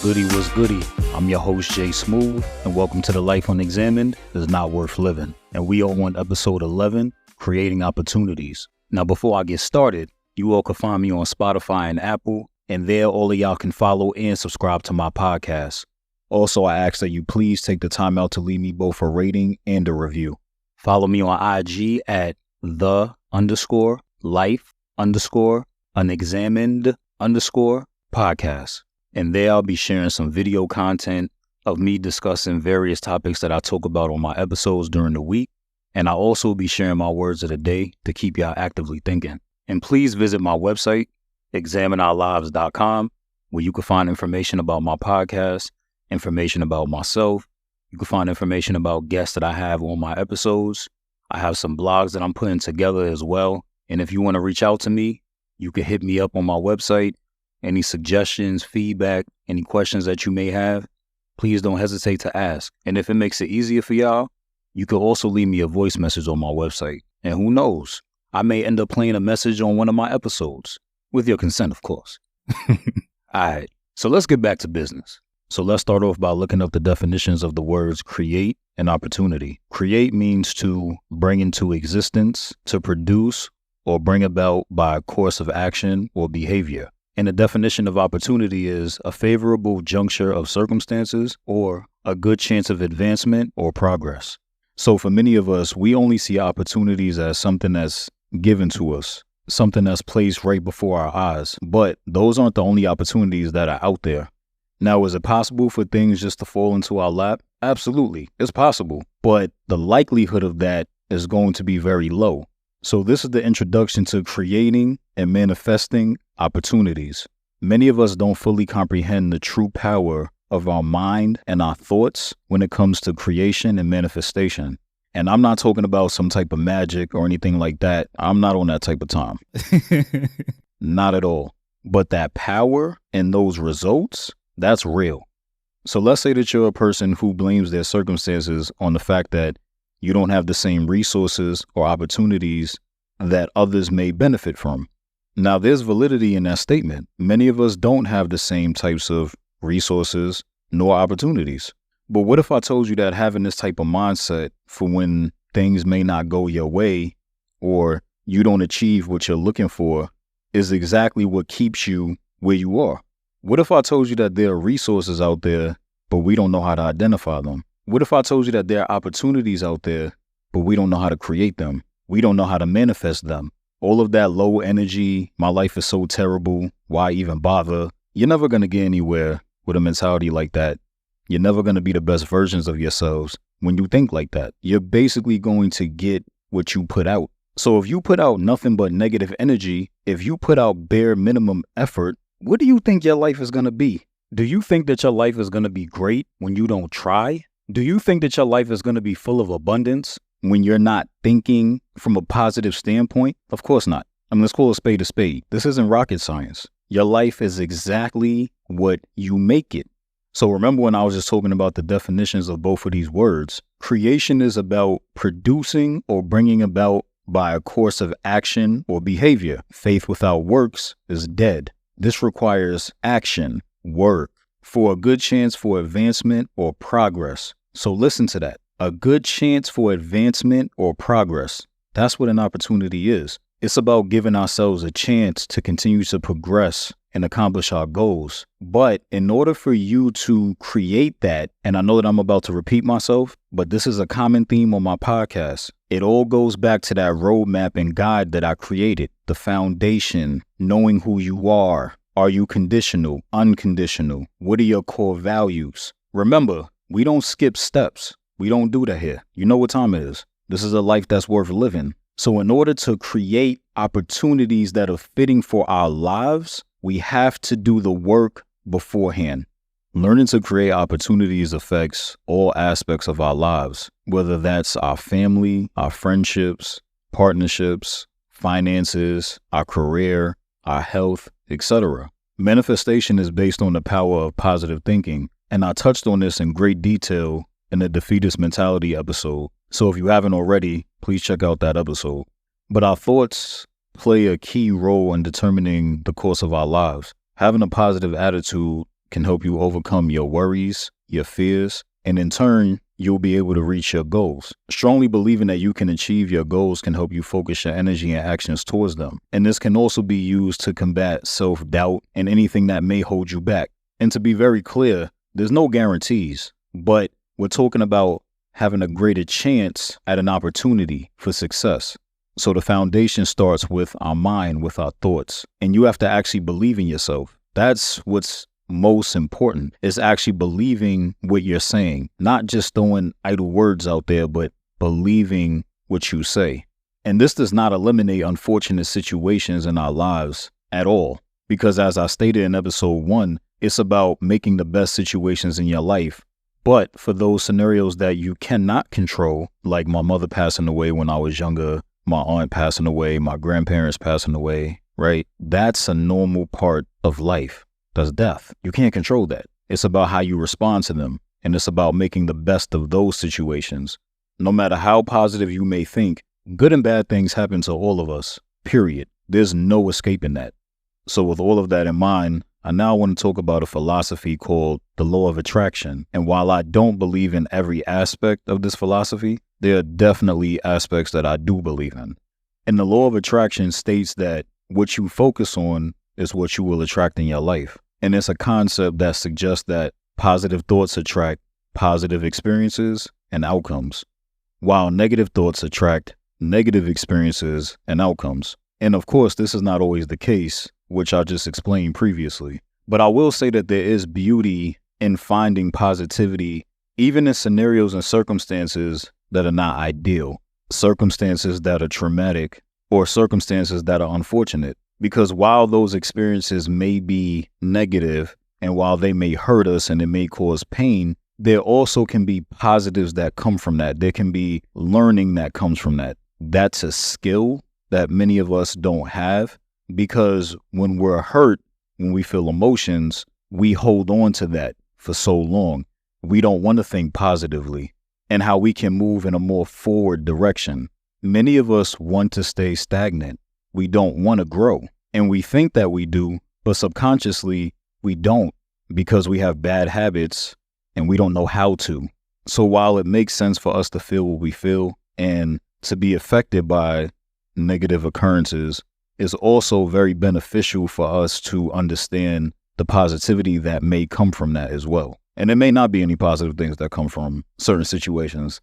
What's goody? I'm your host, J-Smoove, and welcome to The Life Unexamined is Not Worth Living. And we are on episode 11, Creating Opportunities. Now, before I get started, you all can find me on Spotify and Apple, and there all of y'all can follow and subscribe to my podcast. Also, I ask that you please take the time out to leave me both a rating and a review. Follow me on IG at the_life_unexamined_podcast. And there I'll be sharing some video content of me discussing various topics that I talk about on my episodes during the week. And I'll also be sharing my words of the day to keep y'all actively thinking. And please visit my website, examineourlives.com, where you can find information about my podcast, information about myself. You can find information about guests that I have on my episodes. I have some blogs that I'm putting together as well. And if you want to reach out to me, you can hit me up on my website. Any suggestions, feedback, any questions that you may have, please don't hesitate to ask. And if it makes it easier for y'all, you can also leave me a voice message on my website. And who knows, I may end up playing a message on one of my episodes, with your consent, of course. All right, so let's get back to business. So let's start off by looking up the definitions of the words create and opportunity. Create means to bring into existence, to produce, or bring about by a course of action or behavior. And the definition of opportunity is a favorable juncture of circumstances or a good chance of advancement or progress. So for many of us, we only see opportunities as something that's given to us, something that's placed right before our eyes. But those aren't the only opportunities that are out there. Now, is it possible for things just to fall into our lap? Absolutely, it's possible. But the likelihood of that is going to be very low. So this is the introduction to creating and manifesting opportunities. Many of us don't fully comprehend the true power of our mind and our thoughts when it comes to creation and manifestation. And I'm not talking about some type of magic or anything like that. I'm not on that type of time. Not at all. But that power and those results, that's real. So let's say that you're a person who blames their circumstances on the fact that you don't have the same resources or opportunities that others may benefit from. Now, there's validity in that statement. Many of us don't have the same types of resources nor opportunities. But what if I told you that having this type of mindset for when things may not go your way or you don't achieve what you're looking for is exactly what keeps you where you are? What if I told you that there are resources out there, but we don't know how to identify them? What if I told you that there are opportunities out there, but we don't know how to create them? We don't know how to manifest them. All of that low energy, my life is so terrible, why even bother? You're never going to get anywhere with a mentality like that. You're never going to be the best versions of yourselves when you think like that. You're basically going to get what you put out. So if you put out nothing but negative energy, if you put out bare minimum effort, what do you think your life is going to be? Do you think that your life is going to be great when you don't try? Do you think that your life is going to be full of abundance when you're not thinking from a positive standpoint? Of course not. I mean, let's call a spade a spade. This isn't rocket science. Your life is exactly what you make it. So remember when I was just talking about the definitions of both of these words, creation is about producing or bringing about by a course of action or behavior. Faith without works is dead. This requires action, work, for a good chance for advancement or progress. So listen to that. A good chance for advancement or progress. That's what an opportunity is. It's about giving ourselves a chance to continue to progress and accomplish our goals. But in order for you to create that, and I know that I'm about to repeat myself, but this is a common theme on my podcast. It all goes back to that roadmap and guide that I created. The foundation, knowing who you are. Are you conditional, unconditional? What are your core values? Remember, we don't skip steps. We don't do that here. You know what time it is. This is a life that's worth living. So in order to create opportunities that are fitting for our lives, we have to do the work beforehand. Learning to create opportunities affects all aspects of our lives, whether that's our family, our friendships, partnerships, finances, our career, our health, etc. Manifestation is based on the power of positive thinking. And I touched on this in great detail in the Defeatist Mentality episode. So if you haven't already, please check out that episode. But our thoughts play a key role in determining the course of our lives. Having a positive attitude can help you overcome your worries, your fears, and in turn, you'll be able to reach your goals. Strongly believing that you can achieve your goals can help you focus your energy and actions towards them. And this can also be used to combat self-doubt and anything that may hold you back. And to be very clear, there's no guarantees, but we're talking about having a greater chance at an opportunity for success. So the foundation starts with our mind, with our thoughts, and you have to actually believe in yourself. That's what's most important, is actually believing what you're saying, not just throwing idle words out there, but believing what you say. And this does not eliminate unfortunate situations in our lives at all, because as I stated in episode 1, it's about making the best situations in your life. But for those scenarios that you cannot control, like my mother passing away when I was younger, my aunt passing away, my grandparents passing away, right? That's a normal part of life. That's death. You can't control that. It's about how you respond to them. And it's about making the best of those situations. No matter how positive you may think, good and bad things happen to all of us, period. There's no escaping that. So with all of that in mind, I now want to talk about a philosophy called the law of attraction. And while I don't believe in every aspect of this philosophy, there are definitely aspects that I do believe in. And the law of attraction states that what you focus on is what you will attract in your life. And it's a concept that suggests that positive thoughts attract positive experiences and outcomes, while negative thoughts attract negative experiences and outcomes. And of course, this is not always the case, which I just explained previously. But I will say that there is beauty in finding positivity, even in scenarios and circumstances that are not ideal, circumstances that are traumatic, or circumstances that are unfortunate. Because while those experiences may be negative, and while they may hurt us and it may cause pain, there also can be positives that come from that. There can be learning that comes from that. That's a skill that many of us don't have, because when we're hurt, when we feel emotions, we hold on to that for so long. We don't want to think positively and how we can move in a more forward direction. Many of us want to stay stagnant. We don't want to grow, and we think that we do, but subconsciously we don't, because we have bad habits and we don't know how to. So while it makes sense for us to feel what we feel and to be affected by negative occurrences, it's also very beneficial for us to understand the positivity that may come from that as well. And there may not be any positive things that come from certain situations.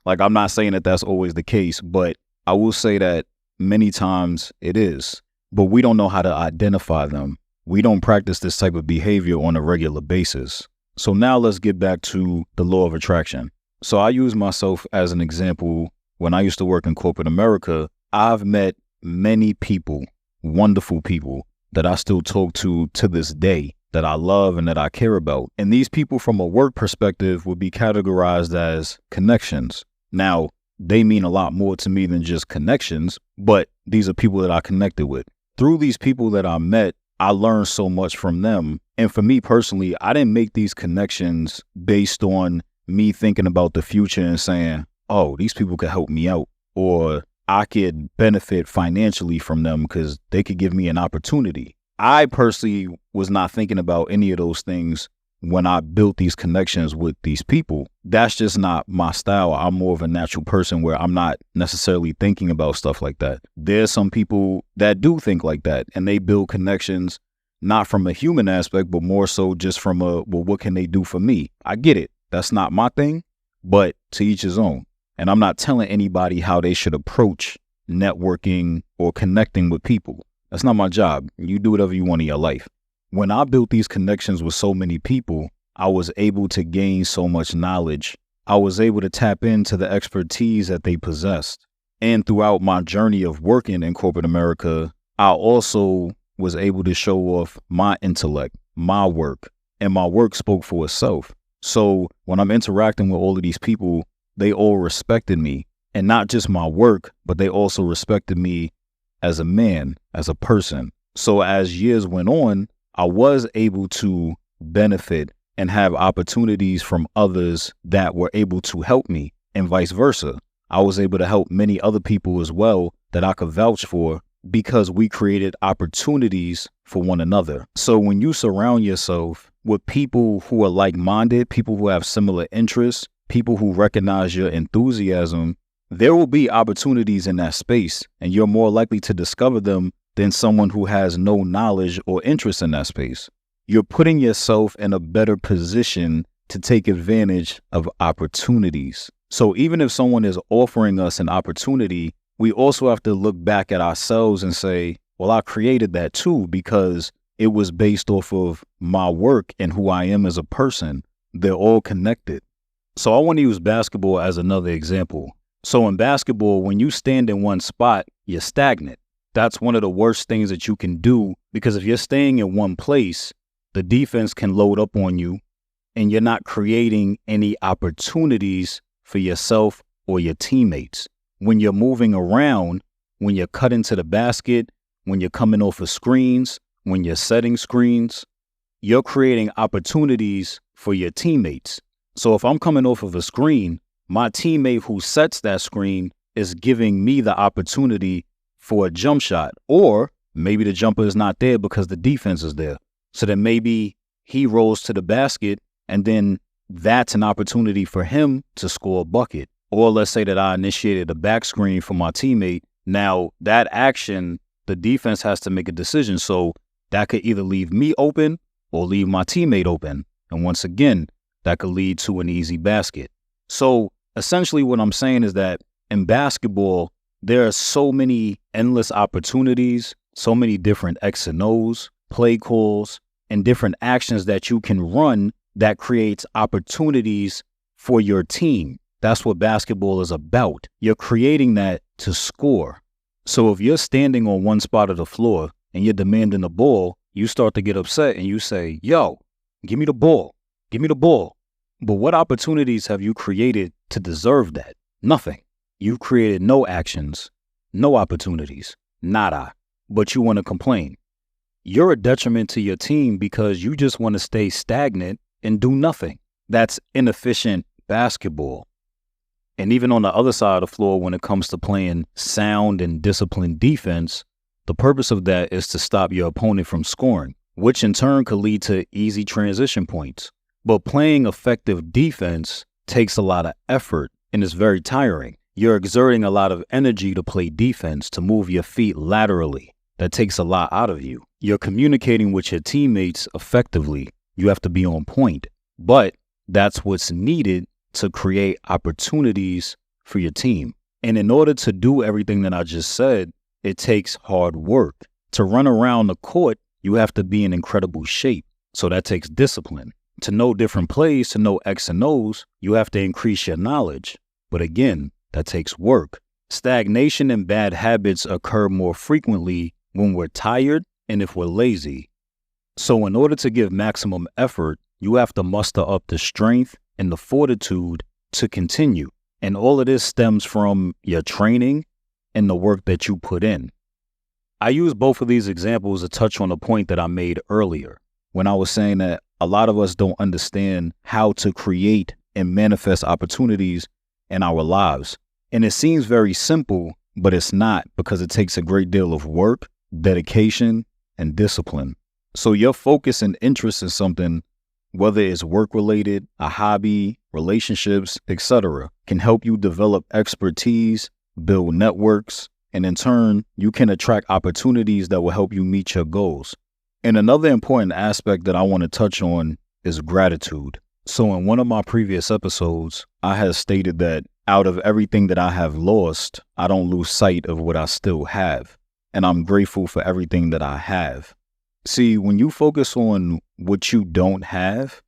Like, I'm not saying that that's always the case, but I will say that many times it is, but we don't know how to identify them. We don't practice this type of behavior on a regular basis. So now let's get back to the law of attraction. So I use myself as an example. When I used to work in corporate America, I've met many people, wonderful people that I still talk to this day, that I love and that I care about. And these people from a work perspective would be categorized as connections. Now, they mean a lot more to me than just connections, but these are people that I connected with. Through these people that I met, I learned so much from them. And for me personally, I didn't make these connections based on me thinking about the future and saying, oh, these people could help me out, or I could benefit financially from them because they could give me an opportunity. I personally was not thinking about any of those things when I built these connections with these people. That's just not my style. I'm more of a natural person where I'm not necessarily thinking about stuff like that. There's some people that do think like that, and they build connections not from a human aspect, but more so just from well, what can they do for me? I get it. That's not my thing, but to each his own. And I'm not telling anybody how they should approach networking or connecting with people. That's not my job. You do whatever you want in your life. When I built these connections with so many people, I was able to gain so much knowledge. I was able to tap into the expertise that they possessed. And throughout my journey of working in corporate America, I also was able to show off my intellect, my work, and my work spoke for itself. So when I'm interacting with all of these people, they all respected me, and not just my work, but they also respected me as a man, as a person. So as years went on, I was able to benefit and have opportunities from others that were able to help me, and vice versa. I was able to help many other people as well that I could vouch for, because we created opportunities for one another. So when you surround yourself with people who are like-minded, people who have similar interests, people who recognize your enthusiasm, there will be opportunities in that space, and you're more likely to discover them than someone who has no knowledge or interest in that space. You're putting yourself in a better position to take advantage of opportunities. So even if someone is offering us an opportunity, we also have to look back at ourselves and say, well, I created that too because it was based off of my work and who I am as a person. They're all connected. So I want to use basketball as another example. So in basketball, when you stand in one spot, you're stagnant. That's one of the worst things that you can do, because if you're staying in one place, the defense can load up on you and you're not creating any opportunities for yourself or your teammates. When you're moving around, when you're cutting to the basket, when you're coming off of screens, when you're setting screens, you're creating opportunities for your teammates. So if I'm coming off of a screen, my teammate who sets that screen is giving me the opportunity for a jump shot, or maybe the jumper is not there because the defense is there. So then maybe he rolls to the basket, and then that's an opportunity for him to score a bucket. Or let's say that I initiated a back screen for my teammate. Now that action, the defense has to make a decision. So that could either leave me open or leave my teammate open. And once again, that could lead to an easy basket. So essentially what I'm saying is that in basketball, there are so many endless opportunities, so many different X and O's, play calls, and different actions that you can run that creates opportunities for your team. That's what basketball is about. You're creating that to score. So if you're standing on one spot of the floor and you're demanding the ball, you start to get upset and you say, yo, give me the ball. Give me the ball. But what opportunities have you created to deserve that? Nothing. You've created no actions, no opportunities, nada. But you want to complain. You're a detriment to your team because you just want to stay stagnant and do nothing. That's inefficient basketball. And even on the other side of the floor, when it comes to playing sound and disciplined defense, the purpose of that is to stop your opponent from scoring, which in turn could lead to easy transition points. But playing effective defense takes a lot of effort and is very tiring. You're exerting a lot of energy to play defense, to move your feet laterally. That takes a lot out of you. You're communicating with your teammates effectively. You have to be on point. But that's what's needed to create opportunities for your team. And in order to do everything that I just said, it takes hard work. To run around the court, you have to be in incredible shape. So that takes discipline. To know different plays, to know X and O's, you have to increase your knowledge. But again, that takes work. Stagnation and bad habits occur more frequently when we're tired and if we're lazy. So in order to give maximum effort, you have to muster up the strength and the fortitude to continue. And all of this stems from your training and the work that you put in. I use both of these examples to touch on a point that I made earlier when I was saying that a lot of us don't understand how to create and manifest opportunities in our lives. And it seems very simple, but it's not, because it takes a great deal of work, dedication, and discipline. So your focus and interest in something, whether it's work-related, a hobby, relationships, etc., can help you develop expertise, build networks, and in turn, you can attract opportunities that will help you meet your goals. And another important aspect that I want to touch on is gratitude. So in one of my previous episodes, I had stated that out of everything that I have lost, I don't lose sight of what I still have. And I'm grateful for everything that I have. See, when you focus on what you don't have,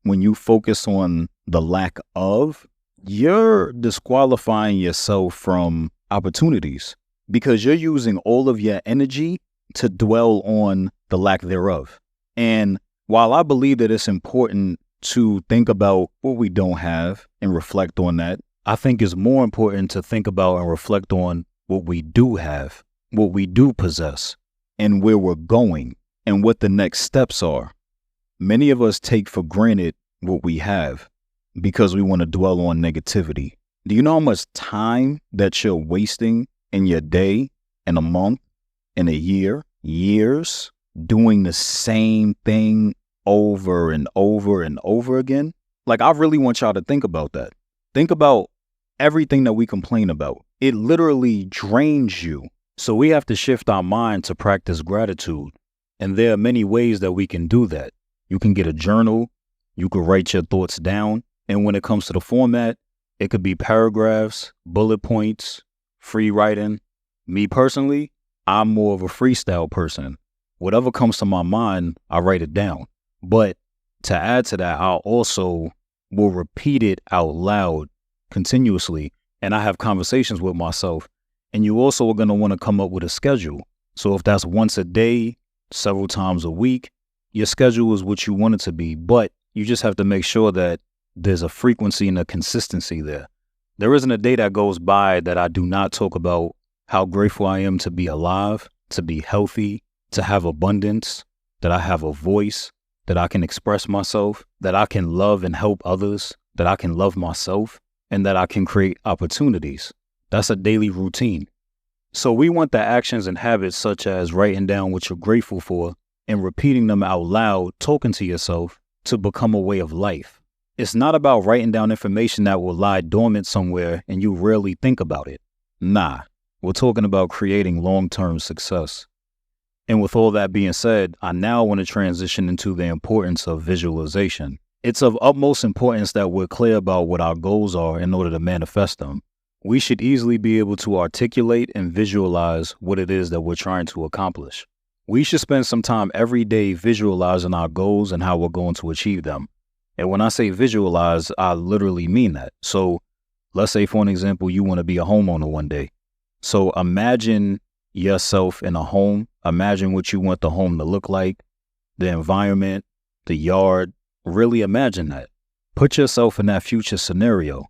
when you focus on the lack of, you're disqualifying yourself from opportunities because you're using all of your energy to dwell on the lack thereof. And while I believe that it's important to think about what we don't have and reflect on that, I think it's more important to think about and reflect on what we do have, what we do possess, and where we're going, and what the next steps are. Many of us take for granted what we have because we want to dwell on negativity. Do you know how much time that you're wasting in your day, in a month, in a year, years, doing the same thing over and over and over again. Like, I really want y'all to think about that. Think about everything that we complain about. It literally drains you. So we have to shift our mind to practice gratitude. And there are many ways that we can do that. You can get a journal. You could write your thoughts down. And when it comes to the format, it could be paragraphs, bullet points, free writing. Me personally, I'm more of a freestyle person. Whatever comes to my mind, I write it down. But to add to that, I also will repeat it out loud continuously. And I have conversations with myself. And you also are going to want to come up with a schedule. So if that's once a day, several times a week, your schedule is what you want it to be. But you just have to make sure that there's a frequency and a consistency there. There isn't a day that goes by that I do not talk about how grateful I am to be alive, to be healthy, to have abundance, that I have a voice, that I can express myself, that I can love and help others, that I can love myself, and that I can create opportunities. That's a daily routine. So we want the actions and habits such as writing down what you're grateful for and repeating them out loud, talking to yourself, to become a way of life. It's not about writing down information that will lie dormant somewhere and you rarely think about it. Nah, we're talking about creating long-term success. And with all that being said, I now want to transition into the importance of visualization. It's of utmost importance that we're clear about what our goals are in order to manifest them. We should easily be able to articulate and visualize what it is that we're trying to accomplish. We should spend some time every day visualizing our goals and how we're going to achieve them. And when I say visualize, I literally mean that. So let's say, for an example, you want to be a homeowner one day. So imagine yourself in a home. Imagine what you want the home to look like, the environment, the yard. Really imagine that. Put yourself in that future scenario.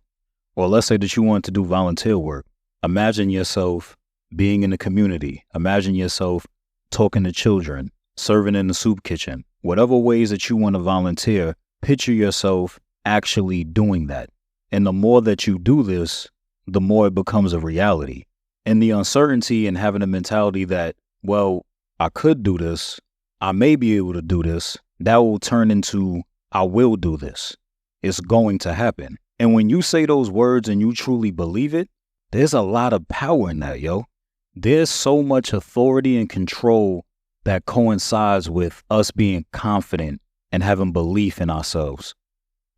Or let's say that you want to do volunteer work. Imagine yourself being in the community. Imagine yourself talking to children, serving in the soup kitchen. Whatever ways that you want to volunteer, picture yourself actually doing that. And the more that you do this, the more it becomes a reality. And the uncertainty and having a mentality that, well, I could do this, I may be able to do this, that will turn into, I will do this. It's going to happen. And when you say those words and you truly believe it, there's a lot of power in that, yo. There's so much authority and control that coincides with us being confident and having belief in ourselves.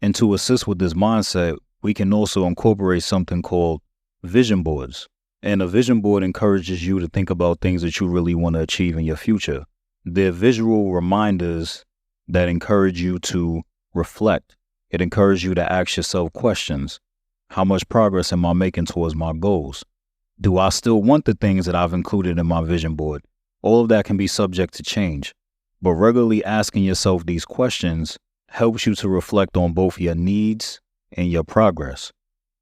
And to assist with this mindset, we can also incorporate something called vision boards. And a vision board encourages you to think about things that you really want to achieve in your future. They're visual reminders that encourage you to reflect. It encourages you to ask yourself questions. How much progress am I making towards my goals? Do I still want the things that I've included in my vision board? All of that can be subject to change. But regularly asking yourself these questions helps you to reflect on both your needs and your progress.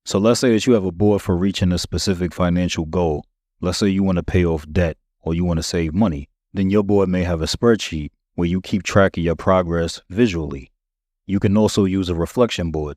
So let's say that you have a board for reaching a specific financial goal. Let's say you want to pay off debt or you want to save money. Then your board may have a spreadsheet where you keep track of your progress visually. You can also use a reflection board.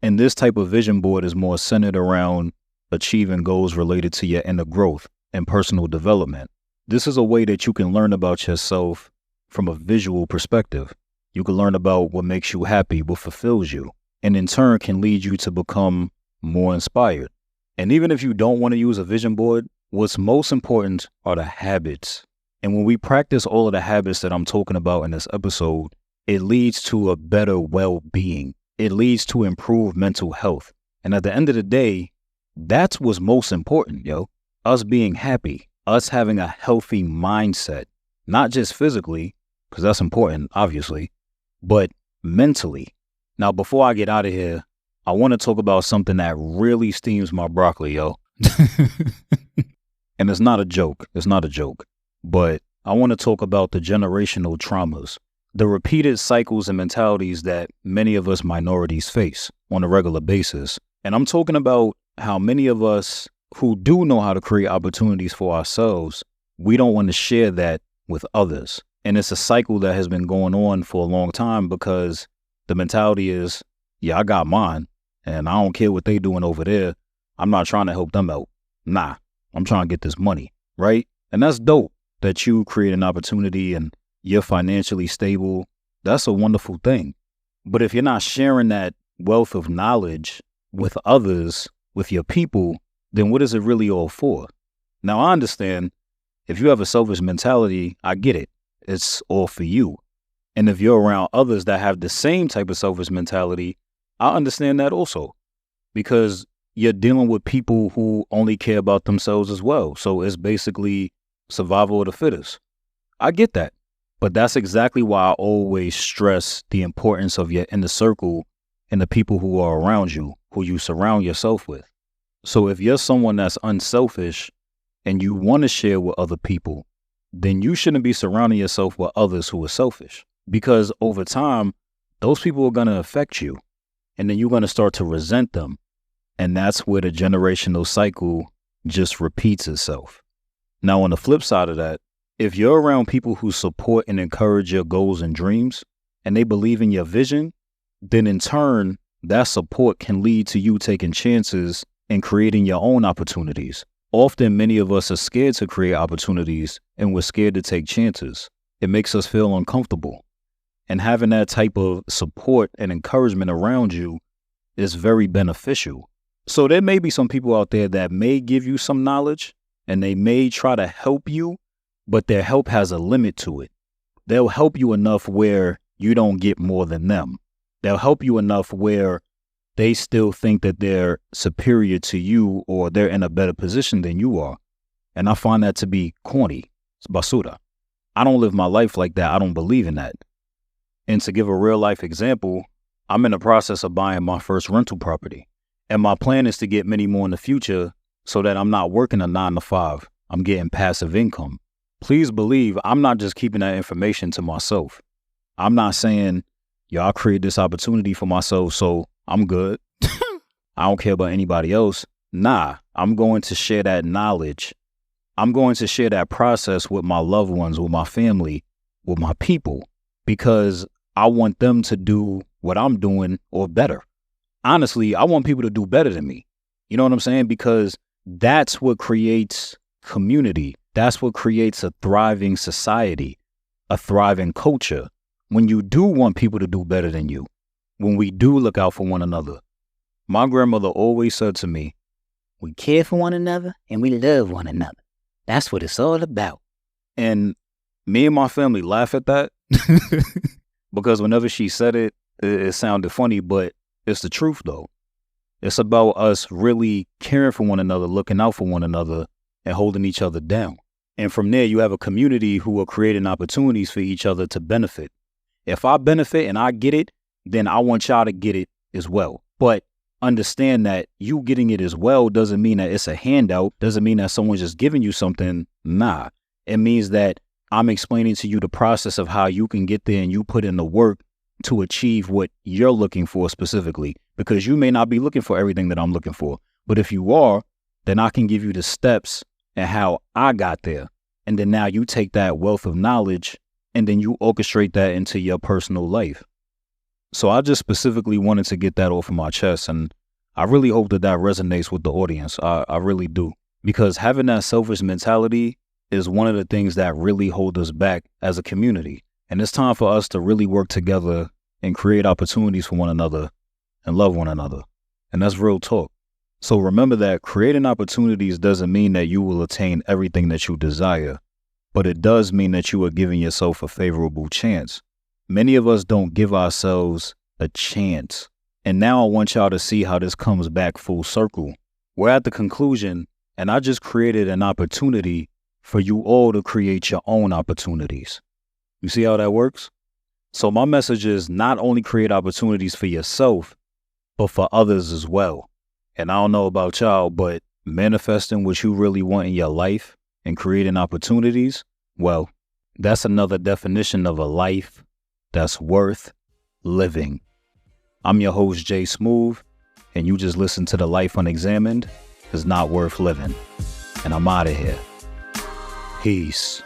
And this type of vision board is more centered around achieving goals related to your inner growth and personal development. This is a way that you can learn about yourself from a visual perspective. You can learn about what makes you happy, what fulfills you, and in turn can lead you to become more inspired. And even if you don't want to use a vision board, what's most important are the habits. And when we practice all of the habits that I'm talking about in this episode, it leads to a better well-being. It leads to improved mental health. And at the end of the day, that's what's most important, yo. Us being happy, us having a healthy mindset, not just physically, because that's important, obviously, but mentally. Now, before I get out of here, I want to talk about something that really steams my broccoli, yo. And it's not a joke. It's not a joke. But I want to talk about the generational traumas, the repeated cycles and mentalities that many of us minorities face on a regular basis. And I'm talking about how many of us who do know how to create opportunities for ourselves, we don't want to share that with others. And it's a cycle that has been going on for a long time because the mentality is, yeah, I got mine and I don't care what they doing over there. I'm not trying to help them out. Nah, I'm trying to get this money, right? And that's dope that you create an opportunity and you're financially stable. That's a wonderful thing. But if you're not sharing that wealth of knowledge with others, with your people, then what is it really all for? Now, I understand if you have a selfish mentality, I get it. It's all for you. And if you're around others that have the same type of selfish mentality, I understand that also, because you're dealing with people who only care about themselves as well. So it's basically survival of the fittest. I get that. But that's exactly why I always stress the importance of your inner circle and the people who are around you, who you surround yourself with. So if you're someone that's unselfish and you want to share with other people, then you shouldn't be surrounding yourself with others who are selfish, because over time, those people are going to affect you, and then you're going to start to resent them. And that's where the generational cycle just repeats itself. Now, on the flip side of that, if you're around people who support and encourage your goals and dreams, and they believe in your vision, then in turn, that support can lead to you taking chances and creating your own opportunities. Often, many of us are scared to create opportunities, and we're scared to take chances. It makes us feel uncomfortable. And having that type of support and encouragement around you is very beneficial. So there may be some people out there that may give you some knowledge, and they may try to help you, but their help has a limit to it. They'll help you enough where you don't get more than them. They'll help you enough where they still think that they're superior to you or they're in a better position than you are. And I find that to be corny. It's basura. I don't live my life like that. I don't believe in that. And to give a real life example, I'm in the process of buying my first rental property. And my plan is to get many more in the future so that I'm not working a 9-to-5. I'm getting passive income. Please believe I'm not just keeping that information to myself. I'm not saying, I created this opportunity for myself, so I'm good. I don't care about anybody else. Nah, I'm going to share that knowledge. I'm going to share that process with my loved ones, with my family, with my people, because I want them to do what I'm doing or better. Honestly, I want people to do better than me. You know what I'm saying? Because that's what creates community. That's what creates a thriving society, a thriving culture. When you do want people to do better than you, when we do look out for one another. My grandmother always said to me, we care for one another and we love one another. That's what it's all about. And me and my family laugh at that because whenever she said it, it sounded funny, but it's the truth though. It's about us really caring for one another, looking out for one another and holding each other down. And from there, you have a community who are creating opportunities for each other to benefit. If I benefit and I get it, then I want y'all to get it as well. But understand that you getting it as well doesn't mean that it's a handout, doesn't mean that someone's just giving you something. Nah, it means that I'm explaining to you the process of how you can get there and you put in the work to achieve what you're looking for specifically, because you may not be looking for everything that I'm looking for. But if you are, then I can give you the steps and how I got there. And then now you take that wealth of knowledge and then you orchestrate that into your personal life. So I just specifically wanted to get that off of my chest. And I really hope that that resonates with the audience. I really do. Because having that selfish mentality is one of the things that really hold us back as a community. And it's time for us to really work together and create opportunities for one another and love one another. And that's real talk. So remember that creating opportunities doesn't mean that you will attain everything that you desire, but it does mean that you are giving yourself a favorable chance. Many of us don't give ourselves a chance. And now I want y'all to see how this comes back full circle. We're at the conclusion, and I just created an opportunity for you all to create your own opportunities. You see how that works? So my message is not only create opportunities for yourself, but for others as well. And I don't know about y'all, but manifesting what you really want in your life and creating opportunities, well, that's another definition of a life that's worth living. I'm your host, J-Smoove, and you just listened to The Life Unexamined is Not Worth Living. And I'm out of here. Peace.